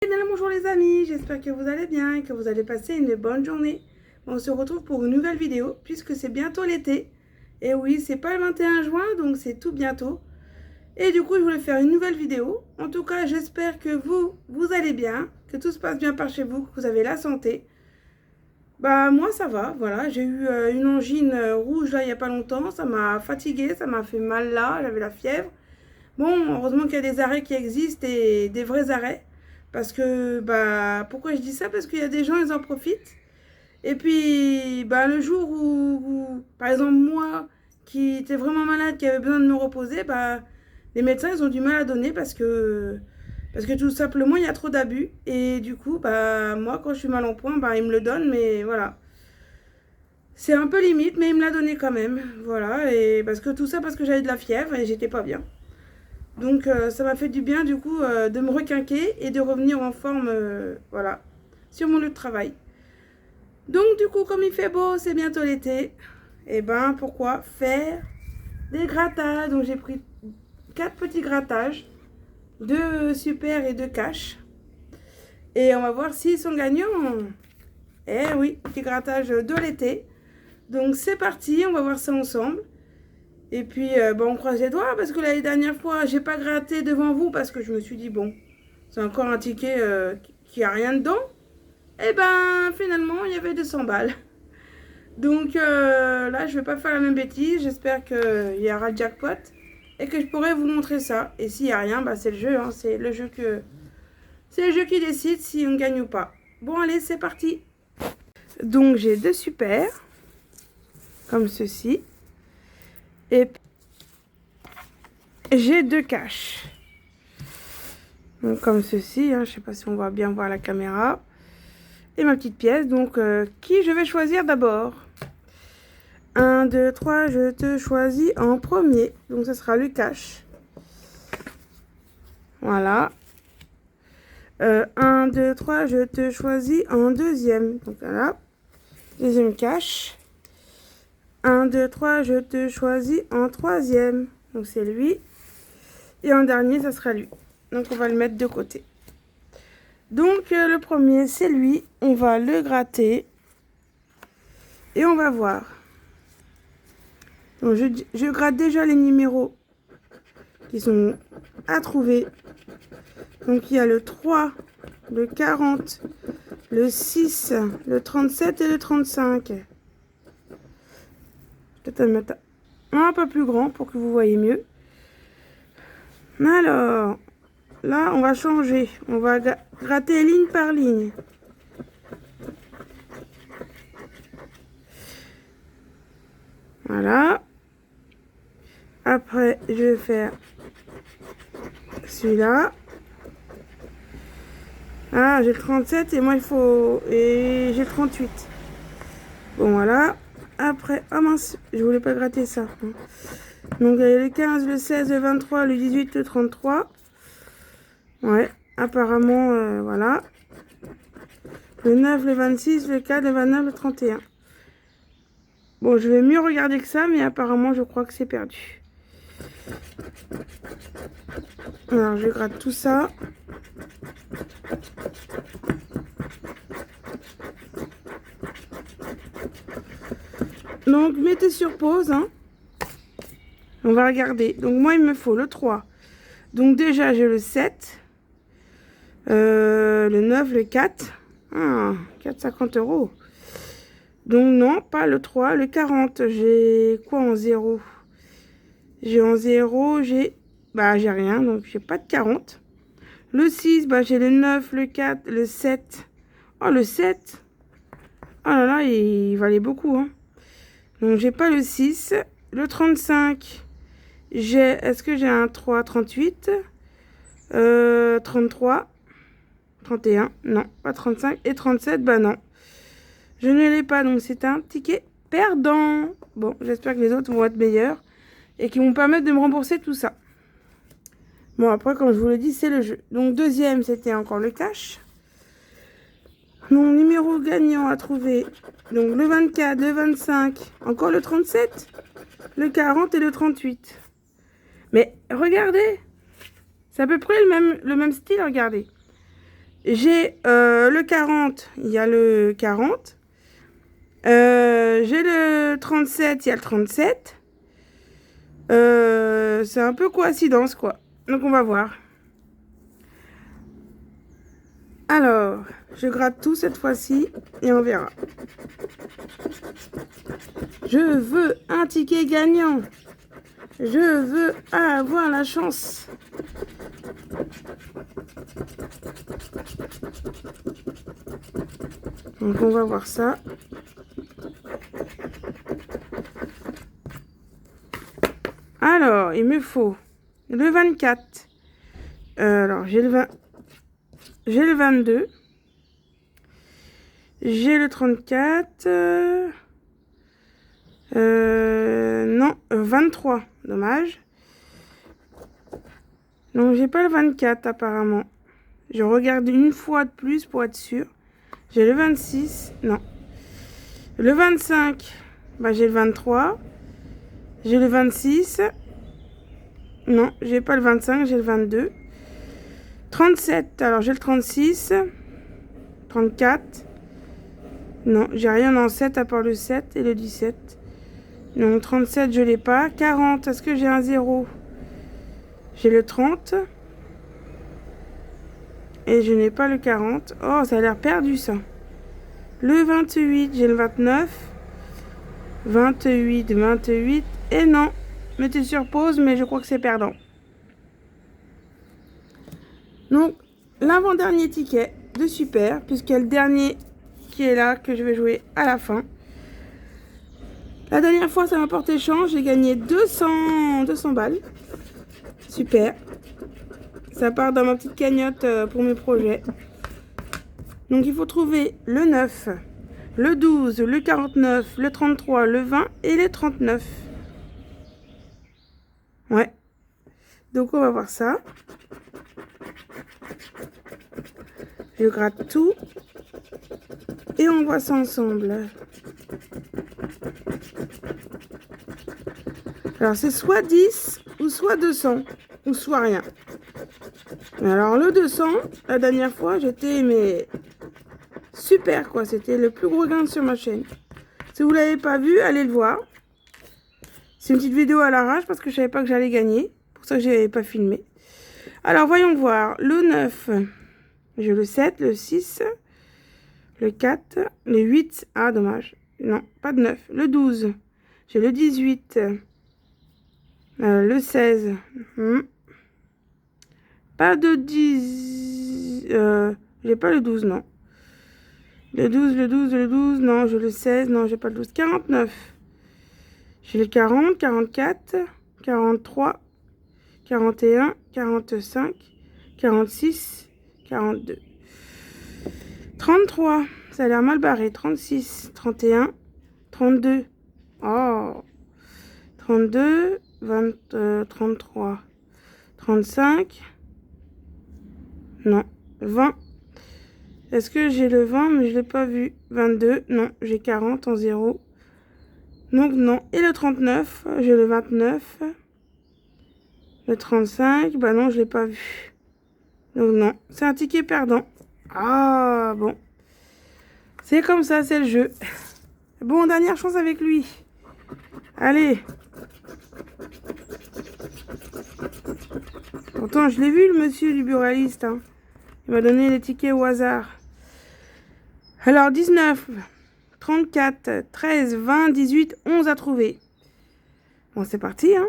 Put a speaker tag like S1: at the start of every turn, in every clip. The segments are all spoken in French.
S1: Eh bien, bonjour les amis, j'espère que vous allez bien et que vous allez passer une bonne journée. On se retrouve pour une nouvelle vidéo puisque c'est bientôt l'été. Et oui, c'est pas le 21 juin, donc c'est tout bientôt. Et du coup, je voulais faire une nouvelle vidéo. En tout cas, j'espère que vous allez bien, que tout se passe bien par chez vous, que vous avez la santé. Bah moi ça va, voilà, j'ai eu une angine rouge là il y a pas longtemps, ça m'a fatiguée, ça m'a fait mal là, j'avais la fièvre. Bon, heureusement qu'il y a des arrêts qui existent et des vrais arrêts. Parce que, bah, pourquoi je dis ça? Parce qu'il y a des gens, ils en profitent. Et puis, bah, le jour par exemple, moi, qui était vraiment malade, qui avait besoin de me reposer, bah, les médecins, ils ont du mal à donner parce que tout simplement, il y a trop d'abus. Et du coup, bah, moi, quand je suis mal en point, bah, ils me le donnent, mais voilà. C'est un peu limite, mais ils me l'a donné quand même. Voilà, et parce que tout ça, parce que j'avais de la fièvre et j'étais pas bien. Donc ça m'a fait du bien du coup de me requinquer et de revenir en forme voilà, sur mon lieu de travail. Donc du coup comme il fait beau, c'est bientôt l'été, et ben pourquoi faire des grattages. Donc j'ai pris 4 petits grattages, 2 super et 2 cash. Et on va voir s'ils sont gagnants. Eh oui, petit grattage de l'été. Donc c'est parti, on va voir ça ensemble. Et puis, bon, on croise les doigts parce que l'année dernière fois, j'ai pas gratté devant vous parce que je me suis dit, bon, c'est encore un ticket qui a rien dedans. Et ben, finalement, il y avait 200 balles. Donc là, je vais pas faire la même bêtise. J'espère qu'il y aura le jackpot et que je pourrai vous montrer ça. Et s'il y a rien, bah, c'est le jeu. Hein, c'est le jeu qui décide si on gagne ou pas. Bon, allez, c'est parti. Donc, j'ai 2 super, comme ceci. Et j'ai 2 cash. Donc, comme ceci, hein, je sais pas si on va bien voir la caméra. Et ma petite pièce, donc qui je vais choisir d'abord? 1, 2, 3, je te choisis en premier. Donc ce sera le cash. Voilà. 1, 2, 3, je te choisis en deuxième. Donc voilà. Deuxième cash. 1, 2, 3, je te choisis en troisième. Donc c'est lui. Et en dernier, ça sera lui. Donc on va le mettre de côté. Donc le premier, c'est lui. On va le gratter. Et on va voir. Donc je gratte déjà les numéros qui sont à trouver. Donc il y a le 3, le 40, le 6, le 37 et le 35. Peut-être mettre un peu plus grand pour que vous voyez mieux. Alors, là on va changer. On va gratter ligne par ligne. Voilà. Après, je vais faire celui-là. Ah, j'ai le 37 et moi il faut... Et j'ai le 38. Bon, voilà. Après, ah mince, je voulais pas gratter ça. Donc, il y a le 15, le 16, le 23, le 18, le 33. Ouais, apparemment, voilà. Le 9, le 26, le 4, le 29, le 31. Bon, je vais mieux regarder que ça, mais apparemment, je crois que c'est perdu. Alors, je gratte tout ça. Donc, mettez sur pause, hein. On va regarder. Donc, moi, il me faut le 3. Donc, déjà, j'ai le 7. Le 9, le 4. Ah, 4,50 €. Donc, non, pas le 3. Le 40, j'ai quoi en 0? J'ai en 0, bah, j'ai rien, donc j'ai pas de 40. Le 6, bah, j'ai le 9, le 4, le 7. Oh, le 7. Oh là là, il valait beaucoup, hein. Donc, j'ai pas le 6. Le 35, est-ce que j'ai un 3, 38? 33. 31, non, pas 35. Et 37, bah non. Je ne l'ai pas, donc c'est un ticket perdant. Bon, j'espère que les autres vont être meilleurs et qui vont me permettre de me rembourser tout ça. Bon, après, comme je vous l'ai dit, c'est le jeu. Donc, deuxième, c'était encore le cash. Mon numéro gagnant à trouver, donc le 24, le 25, encore le 37, le 40 et le 38. Mais regardez, c'est à peu près le même style, regardez. J'ai le 40, il y a le 40. J'ai le 37, il y a le 37. C'est un peu coïncidence, quoi. Donc, on va voir. Alors, je gratte tout cette fois-ci et on verra. Je veux un ticket gagnant. Je veux avoir la chance. Donc, on va voir ça. Alors, il me faut le 24. Alors, j'ai le 22. J'ai le 34. Non, 23. Dommage. Non, j'ai pas le 24 apparemment. Je regarde une fois de plus pour être sûr. J'ai le 26. Non. Le 25. Bah, j'ai le 23. J'ai le 26. Non, j'ai pas le 25, j'ai le 22. 37. Alors, j'ai le 36. 34. Non, j'ai rien en 7 à part le 7 et le 17. Non, 37, je l'ai pas. 40, est-ce que j'ai un 0? J'ai le 30. Et je n'ai pas le 40. Oh, ça a l'air perdu, ça. Le 28, j'ai le 29. 28, 28. Et non, mettez sur pause, mais je crois que c'est perdant. Donc, l'avant-dernier ticket de super, puisqu'il y a le dernier qui est là, que je vais jouer à la fin. La dernière fois, ça m'a porté chance. J'ai gagné 200 balles. Super. Ça part dans ma petite cagnotte pour mes projets. Donc, il faut trouver le 9, le 12, le 49, le 33, le 20 et le 39. Ouais. Donc, on va voir ça. Je gratte tout. Et on voit ça ensemble. Alors, c'est soit 10 ou soit 200. Ou soit rien. Alors, le 200, la dernière fois, j'étais mais super, quoi. C'était le plus gros gain sur ma chaîne. Si vous ne l'avez pas vu, allez le voir. C'est une petite vidéo à l'arrache parce que je ne savais pas que j'allais gagner. Pour ça que je n'avais pas filmé. Alors, voyons voir. Le 9, j'ai le 7, le 6, le 4, le 8. Ah, dommage. Non, pas de 9. Le 12, j'ai le 18, le 16. Pas de 10. J'ai pas le 12, non. Le 12, le 12, le 12. Non, j'ai le 16. Non, j'ai pas le 12. 49. J'ai le 40, 44, 43, 41, 45, 46, 42. 33. Ça a l'air mal barré. 36, 31, 32. Oh. 32, 20, 33, 35. Non, 20. Est-ce que j'ai le 20, mais je ne l'ai pas vu. 22, non, j'ai 40 en 0. Donc non. Et le 39, j'ai le 29. Le 35, bah non, je ne l'ai pas vu. Donc non, c'est un ticket perdant. Ah, bon. C'est comme ça, c'est le jeu. Bon, dernière chance avec lui. Allez. Pourtant, je l'ai vu, le monsieur du buraliste. Hein. Il m'a donné les tickets au hasard. Alors, 19, 34, 13, 20, 18, 11 à trouver. Bon, c'est parti, hein.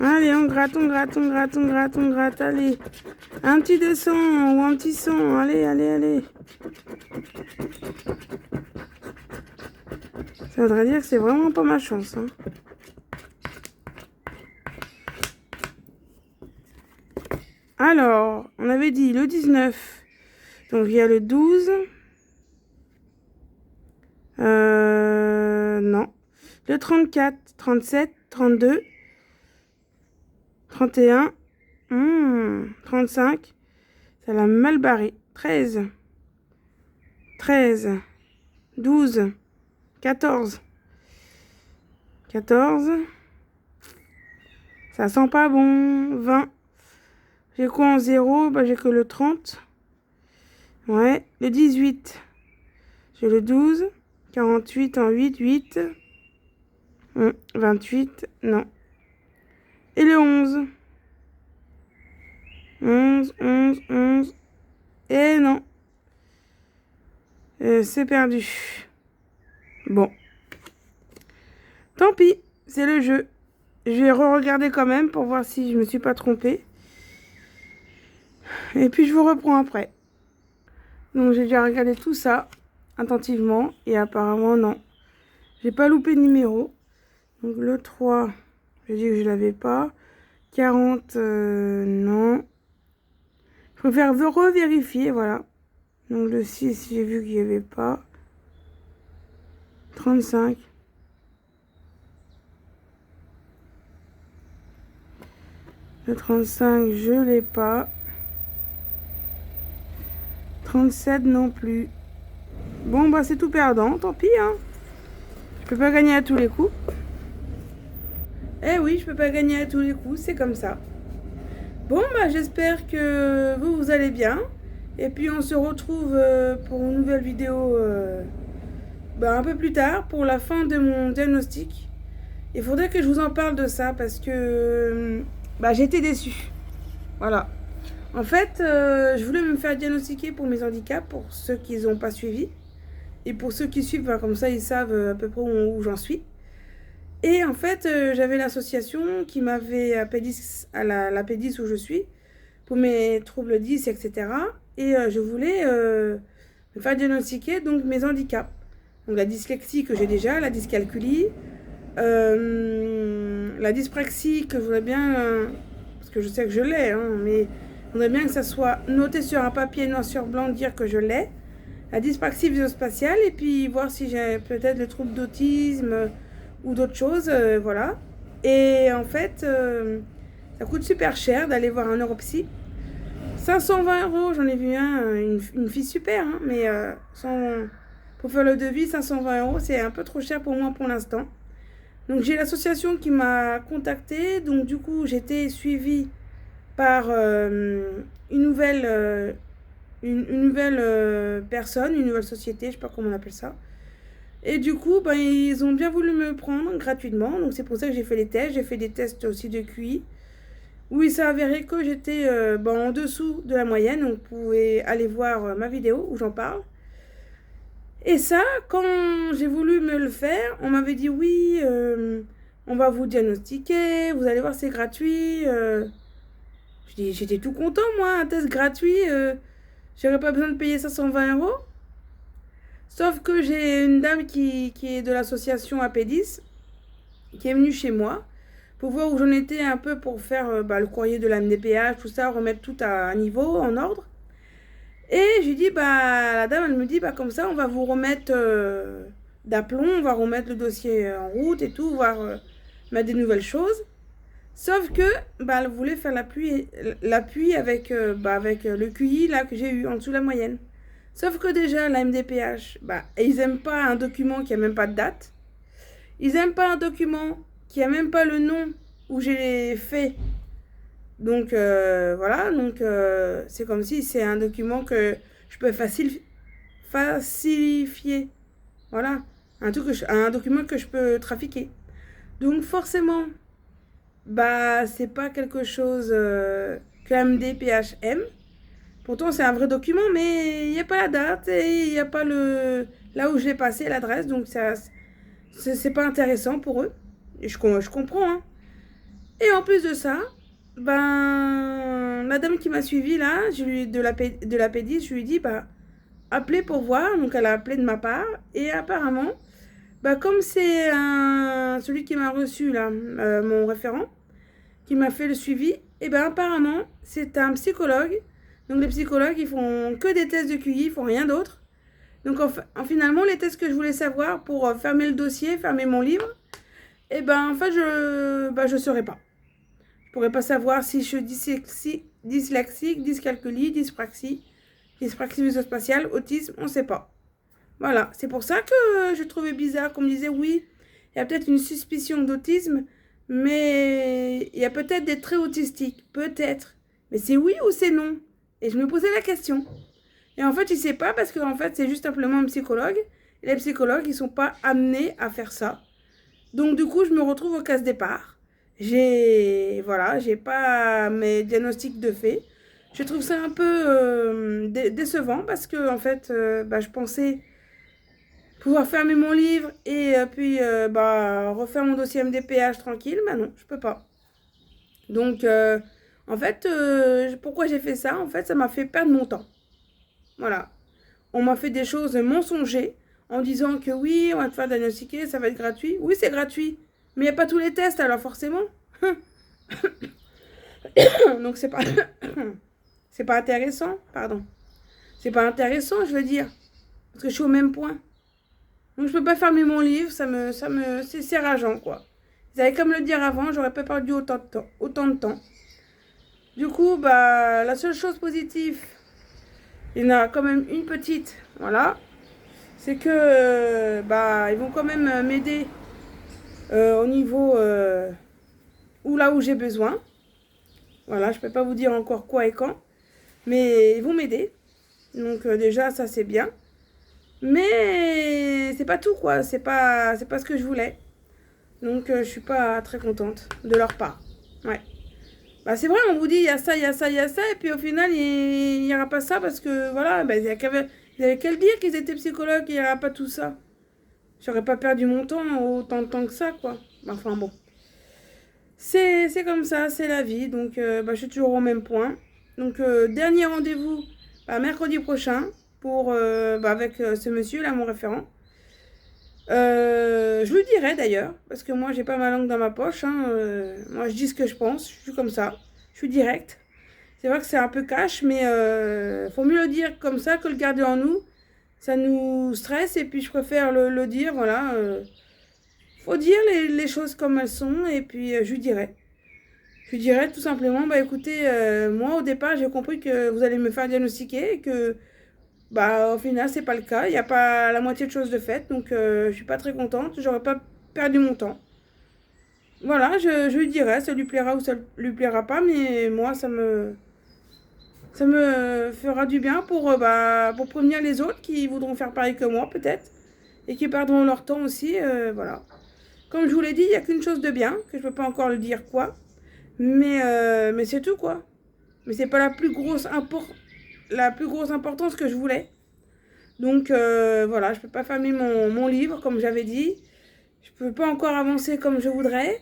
S1: Allez, on gratte, on gratte, on gratte, on gratte, on gratte. Allez, un petit 200 ou un petit 100. Allez, allez, allez. Ça voudrait dire que c'est vraiment pas ma chance, hein. Alors, on avait dit le 19. Donc, il y a le 12. Non. Le 34, 37, 32, 31, 35. Ça l'a mal barré. 13, 13, 12, 14, 14. Ça sent pas bon. 20. J'ai quoi en 0? Bah, j'ai que le 30. Ouais. Le 18. J'ai le 12. 48 en 8. 8. 28. Non. Et le 11. 11, 11, 11. Et non. C'est perdu. Bon. Tant pis. C'est le jeu. Je vais re-regarder quand même pour voir si je me suis pas trompée. Et puis je vous reprends après. Donc j'ai déjà regardé tout ça attentivement. Et apparemment non. J'ai pas loupé de numéro. Donc le 3, j'ai dit que je l'avais pas. 40, non. Je préfère revérifier, voilà. Donc le 6, j'ai vu qu'il n'y avait pas. 35. Le 35, je l'ai pas. 37 non plus. Bon, bah c'est tout perdant, tant pis, hein. Je peux pas gagner à tous les coups. Eh oui, je peux pas gagner à tous les coups, c'est comme ça. Bon, bah j'espère que vous allez bien. Et puis on se retrouve pour une nouvelle vidéo un peu plus tard, pour la fin de mon diagnostic. Il faudrait que je vous en parle de ça, parce que j'ai été déçue. Voilà. En fait, je voulais me faire diagnostiquer pour mes handicaps, pour ceux qui n'ont pas suivi. Et pour ceux qui suivent, comme ça, ils savent à peu près où j'en suis. Et en fait, j'avais l'association qui m'avait appelé à la P10 où je suis, pour mes troubles 10, etc. Et je voulais me faire diagnostiquer donc mes handicaps. Donc la dyslexie que j'ai déjà, la dyscalculie, la dyspraxie que je voudrais bien, parce que je sais que je l'ai, hein, mais je voudrais bien que ça soit noté sur un papier noir sur blanc, dire que je l'ai. La dyspraxie visuospatiale, et puis voir si j'ai peut-être le trouble d'autisme ou d'autres choses, voilà. Et en fait, ça coûte super cher d'aller voir un neuropsy. 520 €, j'en ai vu une fille super, hein, mais pour faire le devis, 520 €, c'est un peu trop cher pour moi pour l'instant. Donc j'ai l'association qui m'a contactée, donc du coup j'étais suivie par une nouvelle personne, une nouvelle société, je sais pas comment on appelle ça. Et du coup, ils ont bien voulu me prendre gratuitement. Donc c'est pour ça que j'ai fait les tests. J'ai fait des tests aussi de QI. Où il s'est avéré que j'étais en dessous de la moyenne. Donc vous pouvez aller voir ma vidéo où j'en parle. Et ça, quand j'ai voulu me le faire, on m'avait dit oui, on va vous diagnostiquer. Vous allez voir, c'est gratuit. J'étais tout content, moi, un test gratuit. J'aurais pas besoin de payer 520 €. Sauf que j'ai une dame qui est de l'association AP10 qui est venue chez moi pour voir où j'en étais un peu pour faire le courrier de la MDPH, tout ça, remettre tout à niveau, en ordre. Et j'ai dit, la dame, elle me dit, comme ça, on va vous remettre d'aplomb, on va remettre le dossier en route et tout, voir mettre des nouvelles choses. Sauf que, elle voulait faire l'appui avec le QI là, que j'ai eu en dessous de la moyenne. Sauf que déjà, la MDPH, ils n'aiment pas un document qui n'a même pas de date. Ils n'aiment pas un document qui n'a même pas le nom où j'ai fait. Donc, voilà. Donc, c'est comme si c'est un document que je peux facilifier. Voilà. Un document que je peux trafiquer. Donc, forcément, c'est pas quelque chose que la MDPH aime. Pourtant, c'est un vrai document, mais il n'y a pas la date et il n'y a pas là où je l'ai passé, l'adresse. Donc, c'est pas intéressant pour eux. Et je comprends. Hein. Et en plus de ça, la dame qui m'a suivie là, de la P10, je lui ai dit, appelez pour voir. Donc, elle a appelé de ma part. Et apparemment, comme c'est celui qui m'a reçu là, mon référent, qui m'a fait le suivi, et apparemment, c'est un psychologue. Donc les psychologues, ils font que des tests de QI, ils font rien d'autre. Donc finalement, les tests que je voulais savoir pour fermer le dossier, fermer mon livre, en fait, je saurais pas. Je pourrais pas savoir si je suis dyslexique, dyscalculie, dyspraxie visuospatiale, autisme, on sait pas. Voilà, c'est pour ça que je trouvais bizarre qu'on me disait oui, Il y a peut-être une suspicion d'autisme, mais il y a peut-être des traits autistiques, peut-être. Mais c'est oui ou c'est non? Et je me posais la question. Et en fait, je ne sais pas parce que en fait, c'est juste simplement un psychologue. Et les psychologues, ils ne sont pas amenés à faire ça. Donc du coup, je me retrouve au casse-départ. Voilà, j'ai pas mes diagnostics de fait. Je trouve ça un peu décevant parce que en fait, je pensais pouvoir fermer mon livre et puis refaire mon dossier MDPH tranquille. Bah non, je peux pas. Donc en fait, pourquoi j'ai fait ça? En fait, ça m'a fait perdre mon temps. Voilà. On m'a fait des choses mensongères en disant que oui, on va te faire diagnostiquer, ça va être gratuit. Oui, c'est gratuit. Mais il n'y a pas tous les tests, alors forcément. Donc c'est pas c'est pas intéressant, pardon. C'est pas intéressant, je veux dire, parce que je suis au même point. Donc je peux pas fermer mon livre, c'est rageant quoi. Ils avaient comme le dire avant, j'aurais pas perdu autant de temps. Du coup, la seule chose positive, il y en a quand même une petite, voilà, c'est que ils vont quand même m'aider au niveau là où j'ai besoin. Voilà, je peux pas vous dire encore quoi et quand, mais ils vont m'aider. Donc déjà ça c'est bien. Mais c'est pas tout quoi, c'est pas ce que je voulais. Donc je suis pas très contente de leur part. Ouais. C'est vrai, on vous dit il y a ça, il y a ça, il y a ça, et puis au final il n'y aura pas ça parce que voilà, il y avait qu'à le dire qu'ils étaient psychologues, il n'y aura pas tout ça. J'aurais pas perdu mon temps autant de temps que ça quoi. Enfin bon. C'est comme ça, c'est la vie, donc je suis toujours au même point. Donc dernier rendez-vous mercredi prochain pour avec ce monsieur là, mon référent. Je lui dirai d'ailleurs, parce que moi j'ai pas ma langue dans ma poche, hein, moi je dis ce que je pense, je suis comme ça, je suis directe. C'est vrai que c'est un peu cash, mais faut mieux le dire comme ça que le garder en nous. Ça nous stresse et puis je préfère le dire, voilà. Faut dire les choses comme elles sont et puis je lui dirai. Je lui dirais tout simplement, écoutez, moi au départ j'ai compris que vous allez me faire diagnostiquer et que au final c'est pas le cas, il n'y a pas la moitié de choses de faites, donc je suis pas très contente, j'aurais pas perdu mon temps. Voilà, je lui dirai, ça lui plaira ou ça lui plaira pas, mais moi ça me fera du bien pour prévenir les autres qui voudront faire pareil que moi peut-être et qui perdront leur temps aussi, voilà. Comme je vous l'ai dit, il n'y a qu'une chose de bien, que je peux pas encore le dire quoi. Mais c'est tout quoi. Mais c'est pas la plus grosse importance que je voulais. Donc voilà, je peux pas fermer mon livre comme j'avais dit. Je peux pas encore avancer comme je voudrais.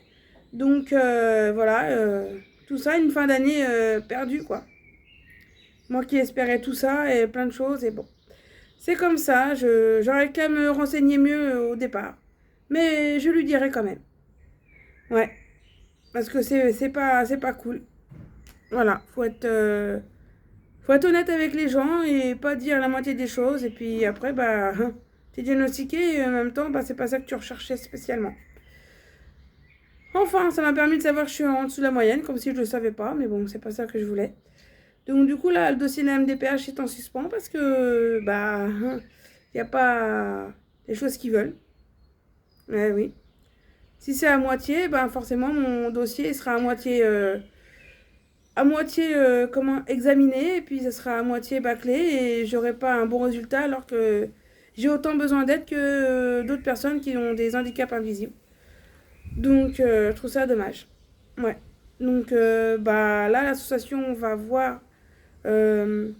S1: Donc voilà, tout ça, une fin d'année perdue quoi. Moi qui espérais tout ça et plein de choses et bon. C'est comme ça, j'aurais qu'à me renseigner mieux au départ. Mais je lui dirai quand même. Ouais. Parce que c'est pas cool. Voilà, faut être honnête avec les gens et pas dire la moitié des choses. Et puis après, t'es diagnostiqué et en même temps, c'est pas ça que tu recherchais spécialement. Enfin, ça m'a permis de savoir que je suis en dessous de la moyenne, comme si je le savais pas. Mais bon, c'est pas ça que je voulais. Donc du coup, là, le dossier de la MDPH est en suspens parce que, il n'y a pas les choses qu'ils veulent. Ouais, oui. Si c'est à moitié, forcément, mon dossier sera à moitié examiné et puis ça sera à moitié bâclé et j'aurai pas un bon résultat alors que j'ai autant besoin d'aide que d'autres personnes qui ont des handicaps invisibles. Donc je trouve ça dommage. Ouais. Donc là l'association va voir de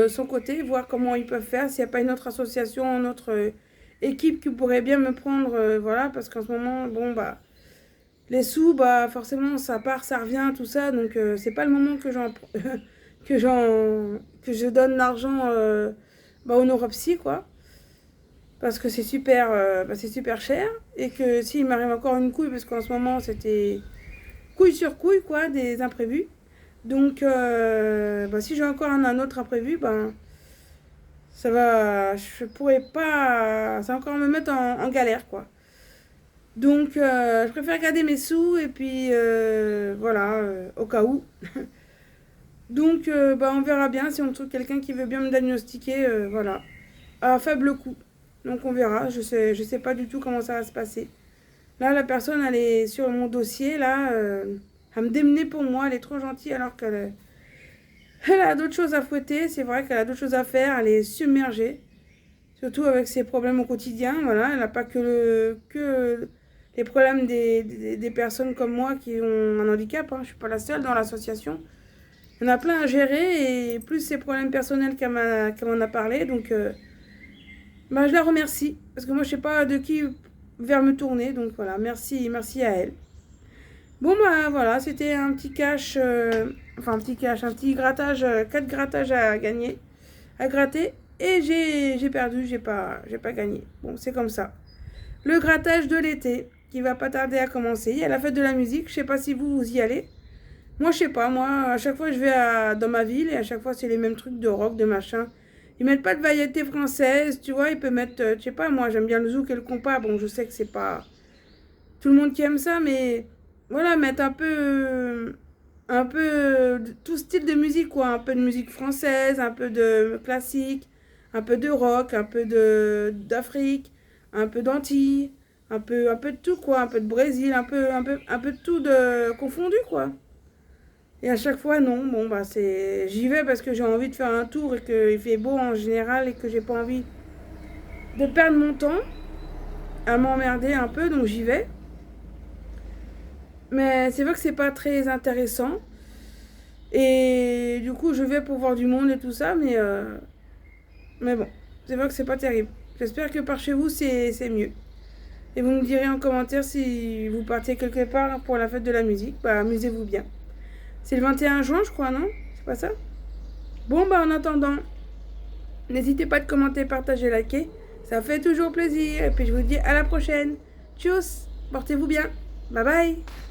S1: son côté, voir comment ils peuvent faire, s'il n'y a pas une autre association, une autre équipe qui pourrait bien me prendre, voilà, parce qu'en ce moment, les sous, forcément, ça part, ça revient, tout ça, donc c'est pas le moment que que je donne l'argent au neuropsy, quoi, parce que c'est super cher, et que s'il m'arrive encore une couille, parce qu'en ce moment, c'était couille sur couille, quoi, des imprévus, donc si j'ai encore un autre imprévu, je pourrais pas, ça va encore me mettre en galère, quoi. Donc, je préfère garder mes sous et puis voilà, au cas où. Donc, on verra bien si on trouve quelqu'un qui veut bien me diagnostiquer, voilà, à faible coût. Donc, on verra. Je sais pas du tout comment ça va se passer. Là, la personne, elle est sur mon dossier, là, à me démener pour moi. Elle est trop gentille alors qu'elle elle a d'autres choses à fouetter. C'est vrai qu'elle a d'autres choses à faire. Elle est submergée. Surtout avec ses problèmes au quotidien. Voilà, elle n'a pas que les problèmes des personnes comme moi qui ont un handicap. Hein. Je ne suis pas la seule dans l'association. Il y en a plein à gérer et plus ses problèmes personnels qu'elle m'en a parlé. Donc, bah, je la remercie. Parce que moi, je ne sais pas de qui vers me tourner. Donc voilà, merci à elle. Bon, bah voilà, c'était un petit cash. Enfin, un petit cash, un petit grattage. 4 grattages à gagner. À gratter. Et j'ai perdu, j'ai pas gagné. Bon, c'est comme ça. Le grattage de l'été, qui va pas tarder à commencer. Il y a la fête de la musique, je sais pas si vous y allez. Moi, je sais pas, moi, à chaque fois je vais dans ma ville et à chaque fois c'est les mêmes trucs de rock, de machin. Ils mettent pas de variété française, tu vois, ils peuvent mettre, je sais pas, moi j'aime bien le zouk et le compas. Bon, je sais que c'est pas tout le monde qui aime ça, mais voilà, mettre un peu tout style de musique, quoi. Un peu de musique française, un peu de classique, un peu de rock, un peu d'Afrique, un peu d'Antilles, un peu de tout, quoi. Un peu de Brésil, un peu de tout confondu, quoi. Et à chaque fois, non. Bon, bah, j'y vais parce que j'ai envie de faire un tour et qu'il fait beau en général et que j'ai pas envie de perdre mon temps à m'emmerder un peu, donc j'y vais. Mais c'est vrai que c'est pas très intéressant. Et du coup, je vais pour voir du monde et tout ça, mais bon, c'est vrai que c'est pas terrible. J'espère que par chez vous, c'est mieux. Et vous me direz en commentaire si vous partez quelque part pour la fête de la musique. Bah, amusez-vous bien. C'est le 21 juin, je crois, non? C'est pas ça? Bon, bah, en attendant, n'hésitez pas de commenter, partager, liker. Ça fait toujours plaisir. Et puis, je vous dis à la prochaine. Tchuss! Portez-vous bien. Bye bye!